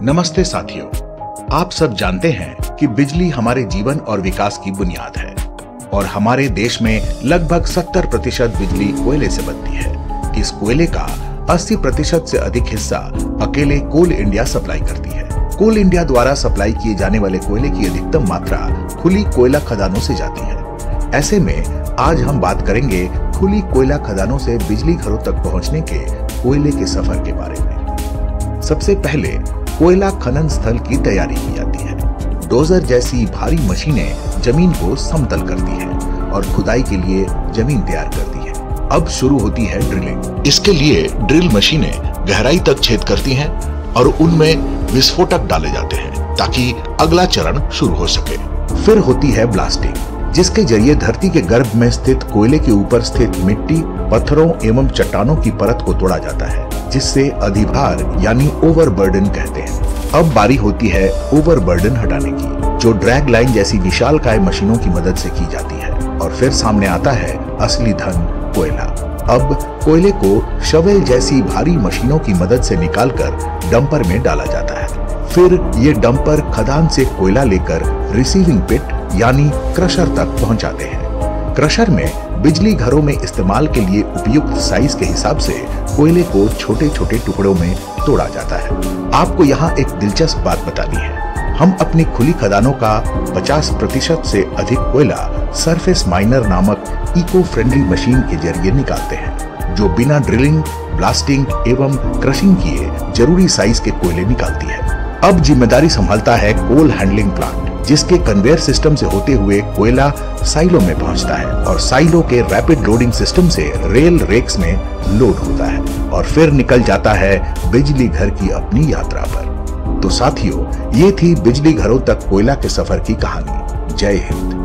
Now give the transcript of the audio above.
नमस्ते साथियों, आप सब जानते हैं कि बिजली हमारे जीवन और विकास की बुनियाद है और हमारे देश में लगभग 70% बिजली कोयले से बनती है। इस कोयले का 80% से अधिक हिस्सा अकेले कोल इंडिया सप्लाई करती है। कोल इंडिया द्वारा सप्लाई किए जाने वाले कोयले की अधिकतम मात्रा खुली कोयला खदानों से जाती है। ऐसे में आज हम बात करेंगे खुली कोयला खदानों से बिजली घरों तक पहुंचने के कोयले के सफर के बारे में। सबसे पहले कोयला खनन स्थल की तैयारी की जाती है। डोजर जैसी भारी मशीनें जमीन को समतल करती हैं और खुदाई के लिए जमीन तैयार करती है। अब शुरू होती है ड्रिलिंग। इसके लिए ड्रिल मशीनें गहराई तक छेद करती हैं और उनमें विस्फोटक डाले जाते हैं ताकि अगला चरण शुरू हो सके। फिर होती है ब्लास्टिंग, जिसके जरिए धरती के गर्भ में स्थित कोयले के ऊपर स्थित मिट्टी, पत्थरों एवं चट्टानों की परत को तोड़ा जाता है, जिससे अधिभार यानी ओवरबर्डन कहते हैं। अब बारी होती है ओवरबर्डन हटाने की, जो ड्रैग लाइन जैसी विशालकाय मशीनों की मदद से की जाती है। और फिर सामने आता है असली धन, कोयला। अब कोयले को शवेल जैसी भारी मशीनों की मदद से निकालकर डंपर में डाला जाता है। फिर ये डंपर खदान से कोयला लेकर रिसीविंग पिट यानी क्रशर तक पहुंचाते हैं। क्रशर में बिजली घरों में इस्तेमाल के लिए उपयुक्त साइज के हिसाब से कोयले को छोटे छोटे टुकड़ों में तोड़ा जाता है। आपको यहाँ एक दिलचस्प बात बतानी है। हम अपनी खुली खदानों का 50% से अधिक कोयला सरफेस माइनर नामक इको फ्रेंडली मशीन के जरिए निकालते हैं, जो बिना ड्रिलिंग, ब्लास्टिंग एवं क्रशिंग किए जरूरी साइज के कोयले निकालती है। अब जिम्मेदारी संभालता है कोल हैंडलिंग प्लांट, जिसके कन्वेयर सिस्टम से होते हुए कोयला साइलो में पहुंचता है और साइलो के रैपिड लोडिंग सिस्टम से रेल रेक्स में लोड होता है और फिर निकल जाता है बिजली घर की अपनी यात्रा पर। तो साथियों, ये थी बिजली घरों तक कोयला के सफर की कहानी। जय हिंद।